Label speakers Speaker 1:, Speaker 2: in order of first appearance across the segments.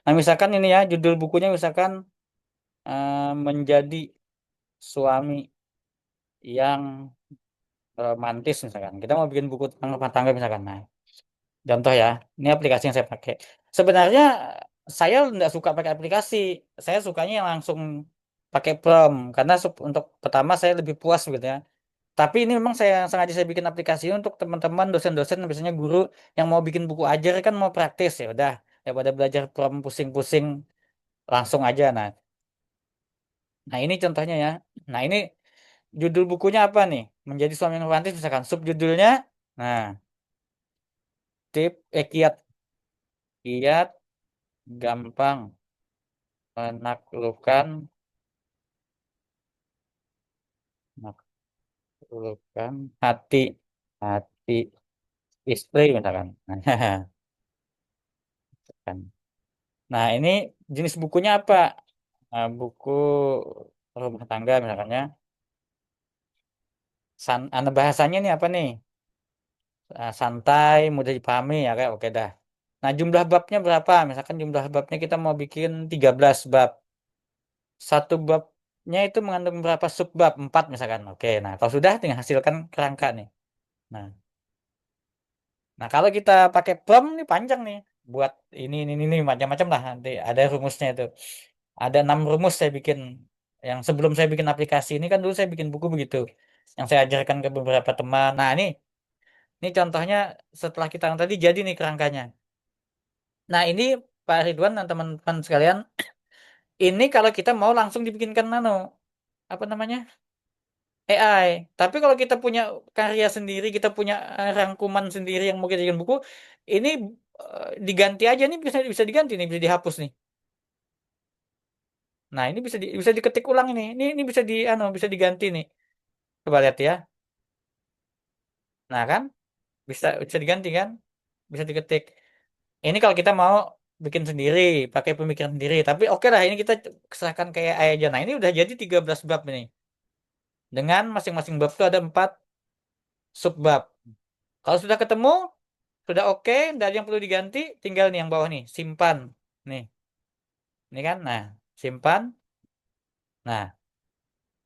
Speaker 1: Nah, misalkan ini ya, judul bukunya misalkan menjadi suami yang romantis misalkan. Kita mau bikin buku tentang rumah tangga misalkan. Nah, contoh ya, ini aplikasi yang saya pakai. Sebenarnya saya nggak suka pakai aplikasi. Saya sukanya yang langsung pakai prompt karena untuk pertama saya lebih puas gitu ya. Tapi ini memang saya sengaja saya bikin aplikasi untuk teman-teman dosen-dosen biasanya guru yang mau bikin buku ajar kan mau praktis ya udah daripada belajar prompt pusing-pusing langsung aja. Nah, ini contohnya ya. Nah, ini judul bukunya apa nih? Menjadi suami yang romantis misalkan subjudulnya. Nah, kiat kiat gampang menaklukkan menaklukkan hati istri misalkan. Nah, ini jenis bukunya apa? Nah, buku rumah tangga misalkan ya. Bahasanya nih apa nih? Santai, mudah dipahami ya kayak oke dah. Nah, jumlah babnya berapa? Misalkan jumlah babnya kita mau bikin 13 bab. Satu babnya itu mengandung berapa subbab? 4 misalkan. Oke, nah kalau sudah tinggal hasilkan kerangka nih. Nah, nah kalau kita pakai prompt nih panjang nih. Buat ini macam-macam lah nanti ada rumusnya itu. Ada 6 rumus saya bikin. Yang sebelum saya bikin aplikasi ini kan dulu saya bikin buku begitu. Yang saya ajarkan ke beberapa teman. Nah, ini contohnya setelah kita yang tadi jadi nih kerangkanya. Nah, ini Pak Ridwan dan teman-teman sekalian, ini kalau kita mau langsung dibikinkan apa namanya? AI. Tapi kalau kita punya karya sendiri, kita punya rangkuman sendiri yang mau kita jadikan buku, ini diganti aja nih bisa bisa diganti nih, bisa dihapus nih. Nah, ini bisa diketik ulang ini. Ini bisa bisa diganti nih. Coba lihat ya. Nah, kan bisa bisa diganti kan? Bisa diketik. Ini kalau kita mau bikin sendiri, pakai pemikiran sendiri. Tapi oke lah, ini kita serahkan kayak AI aja. Nah, ini udah jadi 13 bab nih. Dengan masing-masing bab itu ada 4 subbab. Kalau sudah ketemu, sudah oke, dan yang perlu diganti, tinggal nih yang bawah nih, simpan. Nih, ini kan. Nah, simpan. Nah,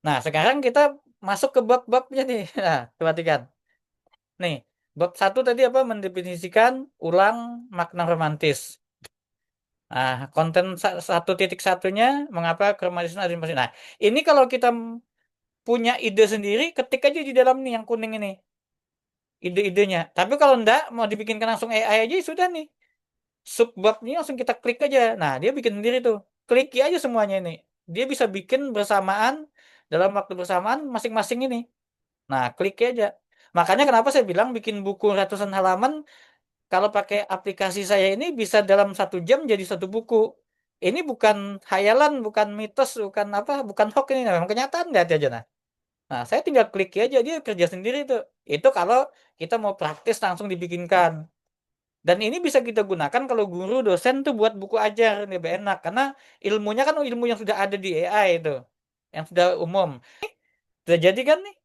Speaker 1: nah sekarang kita masuk ke bab-babnya nih. Nah, perhatikan. Nih, bab satu tadi apa? Mendefinisikan ulang makna romantis. Nah, konten 1.1-nya mengapa keromantisan ada di masing. Nah, ini kalau kita punya ide sendiri, ketik aja di dalam nih yang kuning ini. Ide-idenya. Tapi kalau enggak, mau dibikinkan langsung AI aja ya sudah nih. Subbabnya langsung kita klik aja. Nah, dia bikin sendiri tuh. Klik aja semuanya ini. Dia bisa bikin bersamaan dalam waktu bersamaan masing-masing ini. Nah, klik aja. Makanya kenapa saya bilang bikin buku ratusan halaman kalau pakai aplikasi saya ini bisa dalam 1 jam jadi satu buku. Ini bukan hayalan, bukan mitos, bukan apa, bukan hoax ini. Memang kenyataan lihat aja nah. Nah, saya tinggal klik aja dia kerja sendiri tuh. Itu kalau kita mau praktis langsung dibikinkan. Dan ini bisa kita gunakan kalau guru dosen tuh buat buku ajar lebih enak karena ilmunya kan ilmu yang sudah ada di AI itu, yang sudah umum. Sudah jadi kan nih.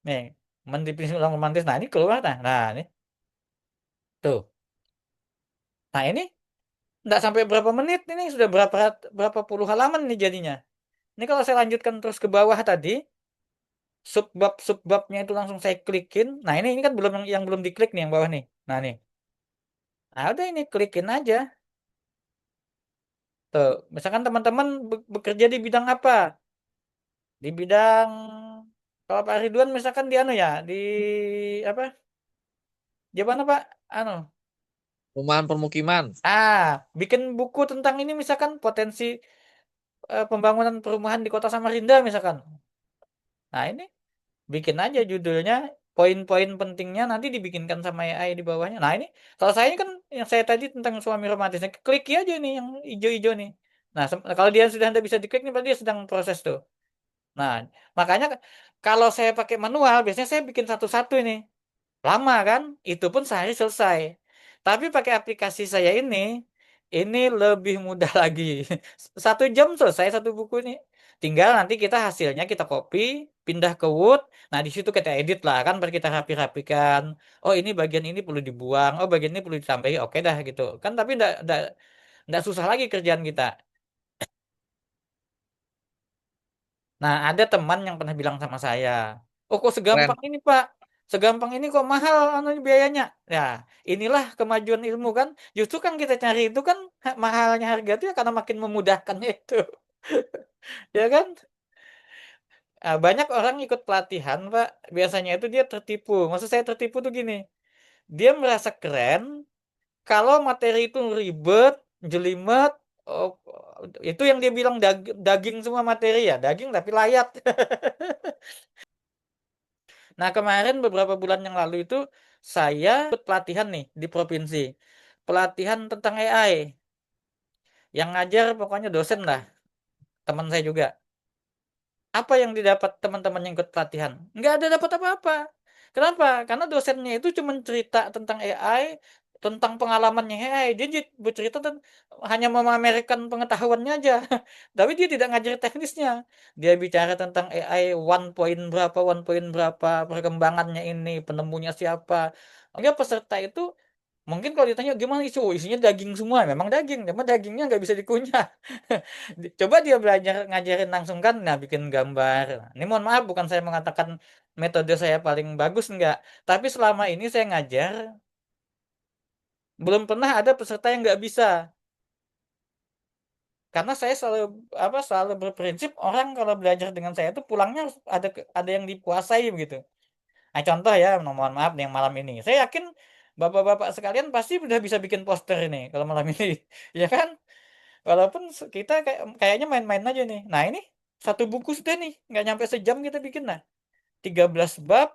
Speaker 1: Nih, mendefinisi ulang romantis. Nah, ini keluar nah ini tuh. Nah, ini nggak sampai berapa menit ini sudah berapa berapa puluh halaman nih jadinya. Ini kalau saya lanjutkan terus ke bawah tadi, subbabnya itu langsung saya klikin. Nah, ini kan belum yang belum diklik nih yang bawah nih. Nah, nih. Nah, udah ini klikin aja. Tuh, misalkan teman-teman bekerja di bidang apa? Di bidang kalau Pak Ridwan misalkan di ya, di apa? Di mana Pak?
Speaker 2: Perumahan permukiman.
Speaker 1: Bikin buku tentang ini misalkan potensi pembangunan perumahan di Kota Samarinda misalkan. Nah, ini bikin aja judulnya, poin-poin pentingnya nanti dibikinkan sama AI di bawahnya. Nah, ini kalau saya kan yang saya tadi tentang suami romantisnya, klik aja nih yang hijau-hijau nih. Nah, kalau dia sudah tidak bisa diklik nih berarti dia sedang proses tuh. Nah, makanya kalau saya pakai manual, biasanya saya bikin satu-satu ini. Lama kan? Itu pun sehari selesai. Tapi pakai aplikasi saya ini lebih mudah lagi. 1 jam selesai satu buku ini. Tinggal nanti kita hasilnya kita copy, pindah ke Word. Nah, di situ kita edit lah kan, baru kita rapi-rapikan. Oh, ini bagian ini perlu dibuang. Oh, bagian ini perlu ditambahi. Oke dah gitu. Kan tapi Nggak susah lagi kerjaan kita. Nah, ada teman yang pernah bilang sama saya, oh kok
Speaker 2: Keren.
Speaker 1: segampang ini Pak? Segampang ini kok mahal anu biayanya? Ya, inilah kemajuan ilmu kan. Justru kan kita cari itu kan mahalnya harga itu ya karena makin memudahkannya itu. Ya kan? Ah, banyak orang ikut pelatihan, Pak. Biasanya itu dia tertipu. Maksud saya tertipu tuh gini. Dia merasa keren kalau materi itu ribet, jelimet, oh, itu yang dia bilang daging semua materi ya, daging tapi layat. Nah, kemarin beberapa bulan yang lalu itu saya ikut pelatihan nih di provinsi. Pelatihan tentang AI. Yang ngajar pokoknya dosen lah, teman saya juga. Apa yang didapat teman-teman yang ikut pelatihan? Nggak ada dapat apa-apa. Kenapa? Karena dosennya itu cuma cerita tentang AI, tentang pengalamannya AI. Dia bercerita hanya memamerkan pengetahuannya aja. Tapi dia tidak ngajar teknisnya. Dia bicara tentang AI one point berapa, perkembangannya ini, penemunya siapa. Enggak peserta itu mungkin kalau ditanya gimana isu, oh, isinya daging semua, memang daging, cuma dagingnya nggak bisa dikunyah. Coba dia belajar ngajarin langsung kan, nah bikin gambar. Ini mohon maaf, bukan saya mengatakan metode saya paling bagus enggak, tapi selama ini saya ngajar, belum pernah ada peserta yang nggak bisa. Karena saya selalu selalu berprinsip orang kalau belajar dengan saya itu pulangnya harus ada yang dipuasai begitu. Nah, contoh ya, mohon maaf nih yang malam ini. Saya yakin bapak-bapak sekalian pasti udah bisa bikin poster ini kalau malam ini. Ya kan? Walaupun kita kayaknya main-main aja nih. Nah, ini satu buku sudah nih, nggak nyampe sejam kita bikin. Nah, 13 bab,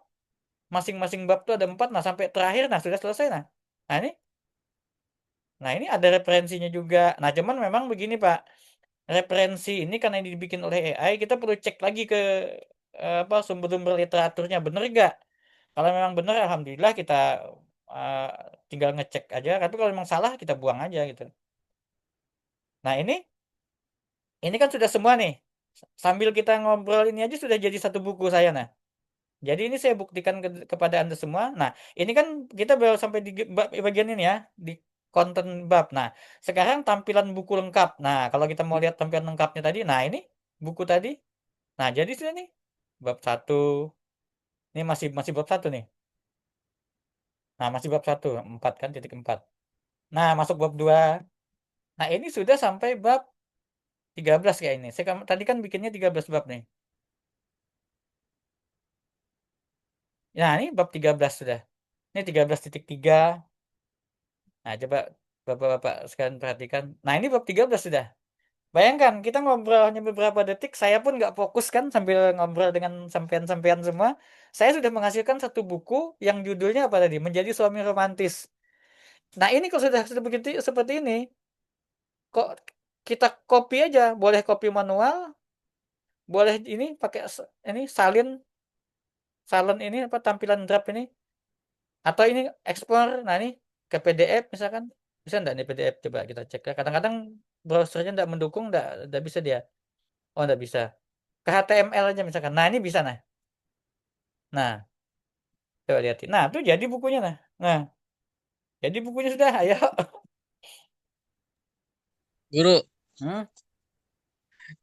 Speaker 1: masing-masing bab tuh ada 4, nah sampai terakhir, nah sudah selesai. Nah ini ada referensinya juga. Nah, cuman memang begini Pak, referensi ini karena ini dibikin oleh AI, kita perlu cek lagi ke sumber-sumber literaturnya, bener nggak? Kalau memang benar, alhamdulillah kita eh, tinggal ngecek aja. Tapi kalau memang salah, kita buang aja gitu. Nah ini kan sudah semua nih. Sambil kita ngobrol ini aja sudah jadi satu buku saya. Nah, jadi ini saya buktikan kepada Anda semua. Nah, ini kan kita baru sampai di bagian ini ya, di konten bab. Nah, sekarang tampilan buku lengkap. Nah, kalau kita mau lihat tampilan lengkapnya tadi, nah ini buku tadi. Nah, jadi sudah nih bab satu. Ini masih masih bab satu nih. Nah, masih bab satu, 4 kan, titik 4. Nah, masuk bab 2. Nah, ini sudah sampai bab 13 kayak ini. Saya tadi kan bikinnya 13 bab nih. Nah, ini bab 13 sudah. Ini 13.3. Nah, coba Bapak-bapak sekalian perhatikan. Nah, ini bab 13 sudah. Bayangkan, kita ngobrol hanya beberapa detik, saya pun nggak fokus kan sambil ngobrol dengan sampean-sampean semua. Saya sudah menghasilkan satu buku yang judulnya apa tadi? Menjadi Suami Romantis. Nah, ini kalau sudah begitu seperti ini, kok kita copy aja, boleh copy manual, boleh ini pakai ini salin ini apa tampilan draft ini, atau ini ekspor, nah ini ke PDF misalkan, bisa enggak nih PDF, coba kita cek ya. Kadang-kadang browsernya enggak mendukung, enggak bisa dia. Oh, enggak bisa. Ke HTML aja misalkan. Nah, ini bisa nah. Nah, coba lihat. Nah, tuh jadi bukunya nah. Nah, jadi bukunya sudah, ayo.
Speaker 2: Guru,
Speaker 1: Hmm,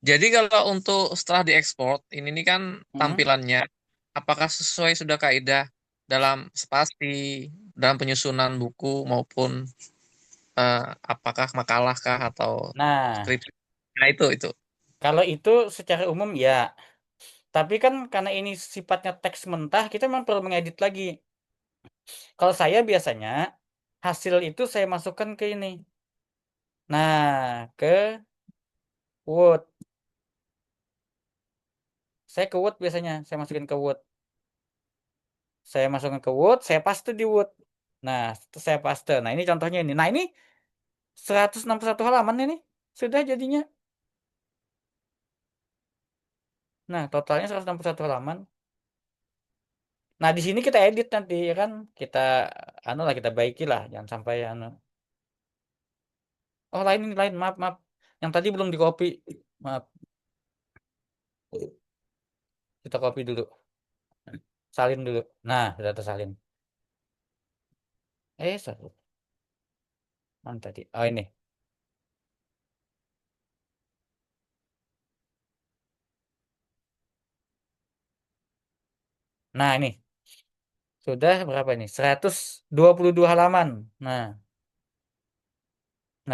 Speaker 2: jadi kalau untuk setelah diekspor, ini nih kan
Speaker 1: hmm.
Speaker 2: tampilannya, apakah sesuai sudah kaidah dalam spasi, dalam penyusunan buku maupun eh, apakah makalah kah atau
Speaker 1: Nah,
Speaker 2: skripsi? Nah itu.
Speaker 1: kalau itu secara umum ya. Tapi kan karena ini sifatnya teks mentah, kita memang perlu mengedit lagi. Kalau saya biasanya hasil itu saya masukkan ke ini. Nah, ke Word. Saya ke Word biasanya, saya masukin ke Word. Saya masukkan ke Word, saya paste di Word. Nah, saya paste. Nah, ini contohnya ini. Nah, ini 161 halaman ini. Sudah jadinya. Nah, totalnya 161 halaman. Nah, di sini kita edit nanti ya kan. Kita anu lah, kita baiki lah, jangan sampai anu. Oh, lain ini lain, maaf, maaf. Yang tadi belum di copy. Maaf, kita copy dulu. Salin dulu. Nah, sudah tersalin. Sorry. Mana tadi? Oh, ini. Nah, ini sudah berapa ini? 122 halaman. Nah,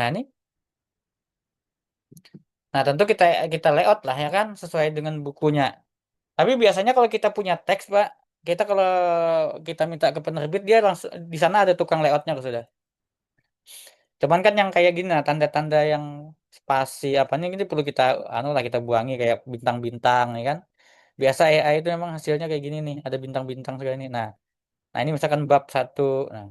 Speaker 1: ini. Nah, tentu kita kita layout lah ya kan sesuai dengan bukunya. Tapi biasanya kalau kita punya teks, Pak, kita kalau kita minta ke penerbit dia langsung di sana ada tukang layoutnya sudah. Cuman kan yang kayak gini nah, tanda-tanda yang spasi apa nih ini perlu kita anu lah kita buangi kayak bintang-bintang ya kan. Biasa AI itu memang hasilnya kayak gini nih, ada bintang-bintang segala ini. Nah, ini misalkan bab satu. Nah,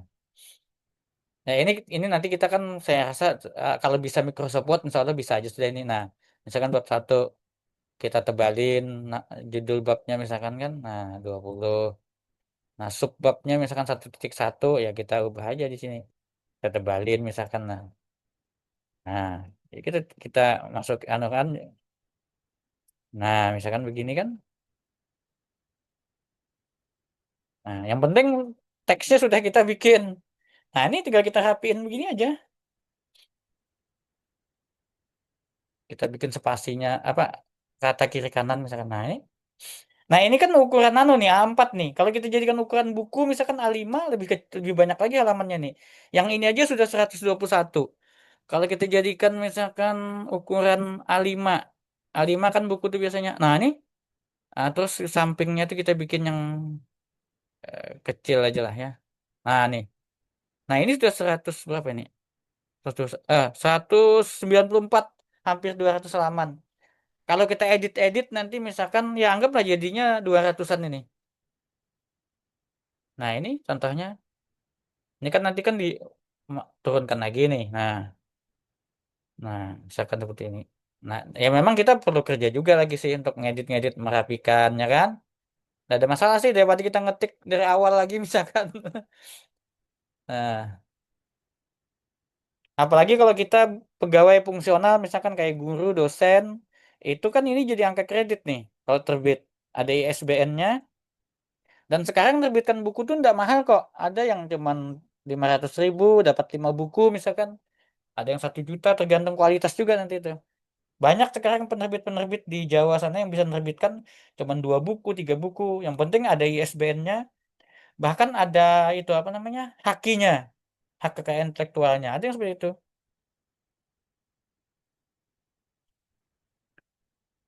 Speaker 1: ini nanti kita kan saya rasa kalau bisa Microsoft Word insya Allah bisa aja sudah ini. Nah, misalkan bab satu kita tebalin nah, judul babnya misalkan kan nah 20. Nah, subbabnya misalkan 1.1 ya kita ubah aja di sini. Kita tebalin misalkan nah, ya kita masuk anu kan. Nah, misalkan begini kan. Nah, yang penting teksnya sudah kita bikin. Nah, ini tinggal kita rapiin begini aja. Kita bikin spasinya apa kata kiri kanan misalkan. Nah, ini kan ukuran nano nih A4 nih. Kalau kita jadikan ukuran buku misalkan A5 lebih banyak lagi halamannya nih. Yang ini aja sudah 121. Kalau kita jadikan misalkan ukuran A5. A5 kan buku tuh biasanya. Nah, ini terus sampingnya tuh kita bikin yang kecil aja lah ya. Nah, nih. Nah, ini sudah 100 berapa ini? 194 hampir 200 halaman. Kalau kita edit-edit nanti misalkan ya anggaplah jadinya 200-an ini. Nah, ini contohnya. Ini kan nanti kan turunkan lagi nih. Nah, misalkan seperti ini. Nah, ya memang kita perlu kerja juga lagi sih untuk ngedit-ngedit merapikan ya kan. Nggak ada masalah sih daripada kita ngetik dari awal lagi misalkan. Nah, apalagi kalau kita pegawai fungsional misalkan kayak guru, dosen, itu kan ini jadi angka kredit nih kalau terbit. Ada ISBN-nya dan sekarang terbitkan buku tuh nggak mahal kok. Ada yang cuman 500.000 dapat 5 buku misalkan. Ada yang 1 juta tergantung kualitas juga nanti itu. Banyak sekarang penerbit-penerbit di Jawa sana yang bisa menerbitkan cuman 2 buku, 3 buku. Yang penting ada ISBN-nya, bahkan ada itu apa namanya hakinya, hak kekayaan intelektualnya. Ada yang seperti itu.